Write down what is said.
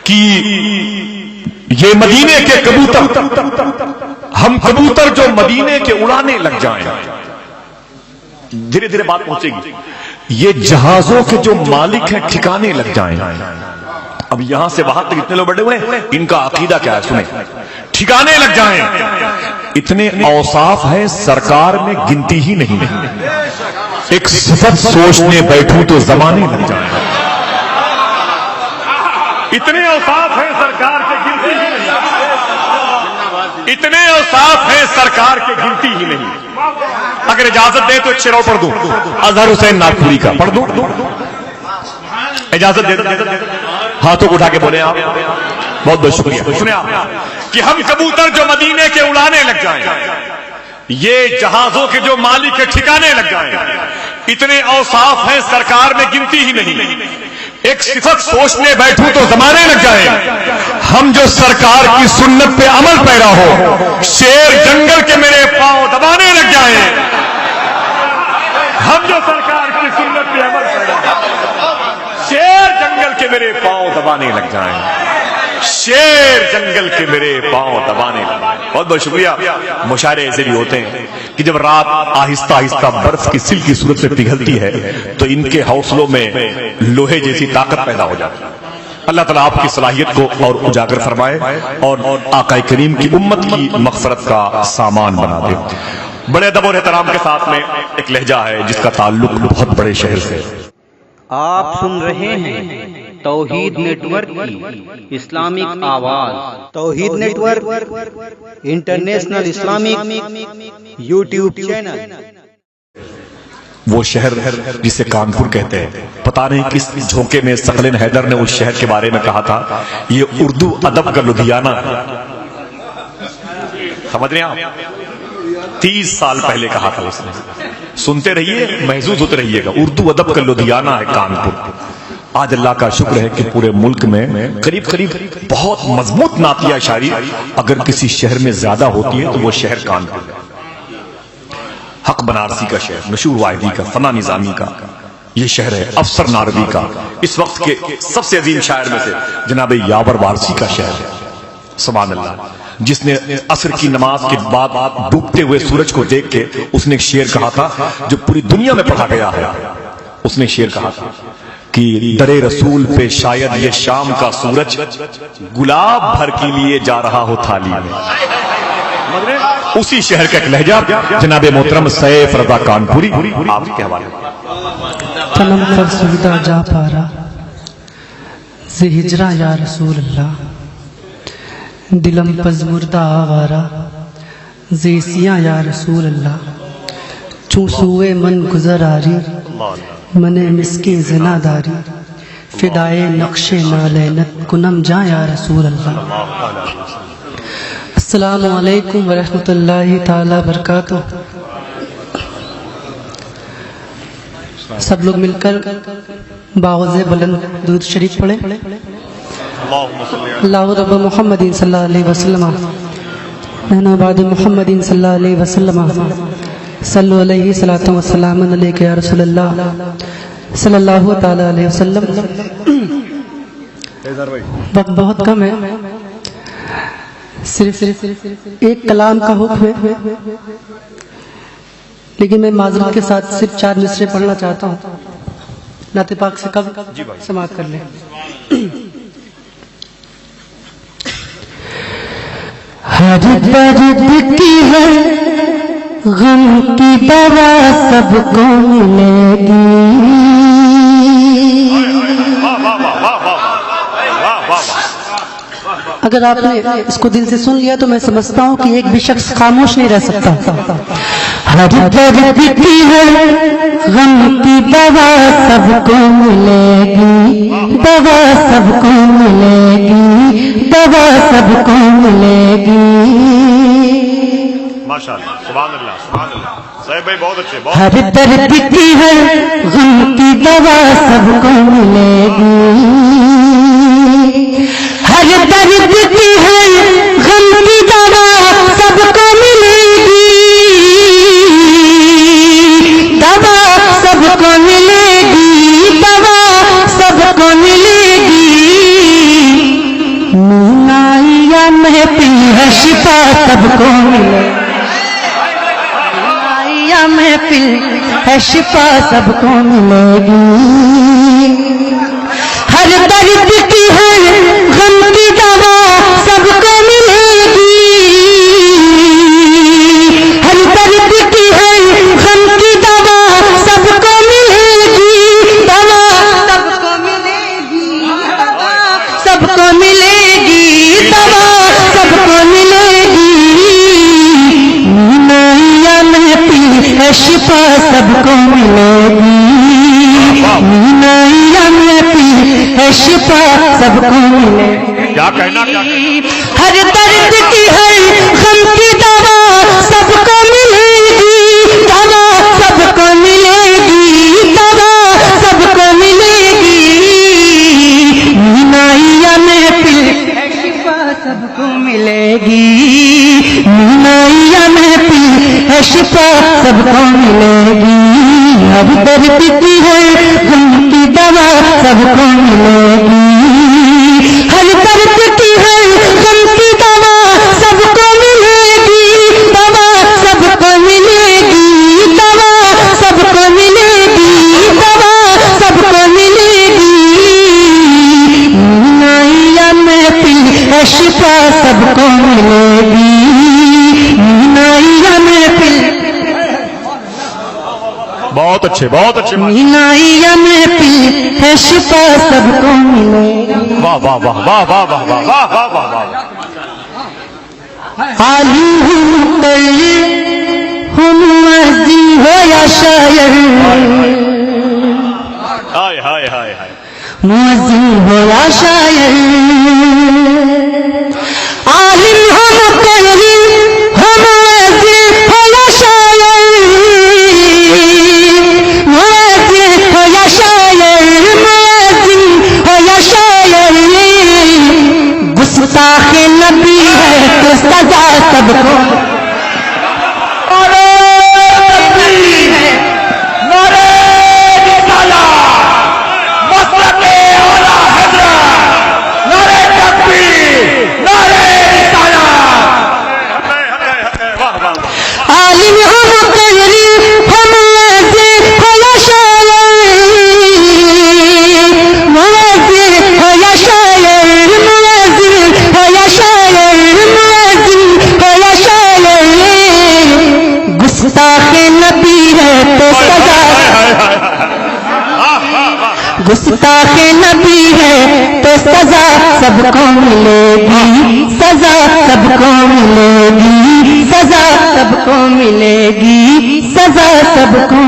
کہ یہ مدینے کے کبوتر، ہم کبوتر جو مدینے کے اڑانے لگ جائیں، دھیرے دھیرے بات پہنچے گی، یہ جہازوں کے جو مالک ہیں ٹھکانے لگ جائیں۔ اب یہاں سے وہاں تک اتنے لوگ بڑھے ہوئے ہیں، ان کا عقیدہ کیا ہے سنیں، ٹھکانے لگ جائیں، اتنے اوصاف ہیں سرکار میں گنتی ہی نہیں، ایک صفت سوچنے بیٹھوں تو زمانے لگ جائیں، اتنے اوصاف ہیں سرکار کے گنتی ہی نہیں، اتنے اوصاف ہیں سرکار کے گنتی ہی نہیں۔ اگر اجازت دے تو ایک شعر اور پڑھ دوں، اظہر حسین ناگپوری کا پڑھ دوں، اجازت دے دو، ہاتھوں کو اٹھا کے بولے آپ، بہت بہت شکریہ۔ سنیں آپ کہ ہم کبوتر جو مدینے کے اڑانے لگ جائیں، یہ جہازوں کے جو مالک کے ٹھکانے لگ جائیں، اتنے اوصاف ہیں سرکار میں گنتی ہی نہیں، ایک صفت سوچنے بیٹھوں تو زمانے لگ جائیں، ہم جو سرکار کی سنت پہ عمل پیرا ہو، شیر جنگل کے میرے پاؤں دبانے لگ جائیں، ہم جو سرکار کی سنت پہ عمل پیرا ہو، شیر جنگل کے میرے پاؤں دبانے لگ جائیں، شیر جنگل کے میرے پاؤں دبانے لگ جائیں۔ بہت بہت شکریہ۔ مشاعرے ایسے بھی ہوتے ہیں کہ جب رات آہستہ آہستہ برف کی سل کی صورت سے پگھلتی ہے تو ان کے حوصلوں میں لوہے جیسی طاقت پیدا ہو جاتی ہے۔ اللہ تعالیٰ آپ کی صلاحیت کو اور اجاگر فرمائے اور آقا کریم کی امت کی مغفرت کا سامان بنا دے۔ بڑے ادب اور احترام کے ساتھ میں ایک لہجہ ہے جس کا تعلق بہت بڑے شہر سے۔ آپ سن رہے ہیں توحید نیٹ ورک کی اسلامک آواز۔ Tauheed network international Islamic YouTube channel. وہ شہر جسے کانپور کہتے ہیں، پتہ نہیں کس جھونکے میں ثقلین حیدر نے اس شہر کے بارے میں کہا تھا یہ اردو ادب کا لدھیانہ ہے۔ سمجھ رہے ہیں آپ؟ 30 سال پہلے کہا تھا اس نے۔ سنتے رہیے، محظوظ ہوتے رہیے گا، اردو ادب کا لدھیانہ ہے کانپور۔ آج اللہ کا شکر ہے کہ پورے ملک میں قریب قریب بہت مضبوط نعتیہ شاعری اگر کسی شہر میں زیادہ ہوتی ہے تو وہ شہر کانپور ہے۔ حق بنارسی کا شہر، نشور واحدی کا، ثنا نظامی کا یہ شہر ہے، افسر ناروی کا، اس وقت کے سب سے عظیم شاعر میں سے جناب یاور وارسی کا شہر ہے، سبحان اللہ، جس نے عصر کی نماز کے بعد ڈوبتے ہوئے سورج کو دیکھ کے اس نے ایک شعر کہا تھا جو پوری دنیا میں پڑھا گیا ہے۔ اس نے شعر کہا تھا کہ در رسول پہ شاید یہ شام کا سورج گلاب بھر کے لیے جا رہا ہو تھالی میں۔ اسی شہر کا ایک لہجہ جناب محترم سیف رضا کانپوری آپ کے حوالے۔ تنم فرسودہ جا پارا زی ہجرہ یا رسول اللہ، دلم پزمردہ آوارا زی سیاں یا رسول اللہ، چون سوئے من گزر آری من مسکی زنا داری، فدائے نقش نالینت کنم جا یا رسول اللہ۔ السلام علیکم ورحمۃ اللہ تعالی وبرکاتہ۔ سب لوگ مل کر باغ بلند درود شریف پڑھیں۔ اللہ رب محمد صلی اللہ علیہ وسلم نحن بعد محمد صلی اللہ علیہ وسلم صلو علیہ صلاۃ و سلام علیک یا رسول اللہ صلی اللہ تعالی علیہ وسلم۔ وقت بہت کم ہے، صرف ایک کلام کا حکم ہے، لیکن میں معذرت کے ساتھ صرف 4 مصرے پڑھنا چاہتا ہوں۔ نعت پاک سے کب سماعت کر لیں۔ ہر درد کی ہے غم کی دوا سب کو ملے گی، اگر آپ نے اس کو دل سے سن لیا تو میں سمجھتا ہوں کہ ایک بھی شخص خاموش نہیں رہ سکتا۔ ہر درد کی ہے غم کی دوا سب کو ملے گی، دوا سب کو ملے گی، دوا سب کو ملے گی۔ ماشاءاللہ، سبحان اللہ، سبحان اللہ، صاحب بھائی بہت اچھے۔ ہر درد کی ہے غم کی دوا سب کو ملے گی، ہر درد کی ہے غم کی دوا سب کو ملے گی، دوا سب کو ملے گی، دوا سب کو ملے گی۔ ہے شفا سب کو ملے، یا محفل ہے شفا سب کو ملے گی، ہر درد کی ہر غم کی دوا سب کو ملے گی، ہر درد کی ہر غم کی دوا سب کو ملے گی، دوا سب کو ملے گی، سب کو ملے گی، دوا سب کو ملے گی، مینا محفل ہے شفا سب کو ملے گی، مینا محفل ہے شفا سب کو ملے گی، کیا کہنا ہر درد کی ہر غم کی دوا سب کو ملے گی، دوا سب کو ملے گی، دوا سب کو ملے گی، مینائیا محفل ہے شفا سب کو ملے گی، مینائیا محفل ہے شفا سب کو ملے گی، ہر درد کی ہر غم کی دوا سب کو ملے گی، ہر درد کی ہر غم کی دوا سب کو ملے گی، دوا سب کو ملے گی، دوا سب کو ملے گی، دوا سب کو ملے گی، مینا محفل ہے شفا سب کو ملے گی، مینا محفل بہت اچھے بہت اچھے، مینا محفل ہے شفا سب کو ملے گی، واہ واہ واہ واہ واہ واہ واہ واہ واہ واہ واہ، عالم ہم مؤذن ہو یا شاعر، ہائے ہائے ہائے ہائے، مؤذن ہو یا شاعر، عالم ہو مقرر ہو مؤذن ہو یا شاعر، مؤذن ہو یا شاعر، مؤذن ہو یا شاعر، گستاخ نبی ہے تو سزا سب کو، عالم ہو مقرر ہو مؤذن ہو یا شاعر، مؤذن ہو یا شاعر، مؤذن ہو یا شاعر، مؤذن ہو یا شاعر، گستاخ نبی ہے تو سزا، گستاخ نبی ہے تو سزا سب کو ملے گی، سزا سب کو ملے گی، سزا سب کو ملے گی، سزا سب کو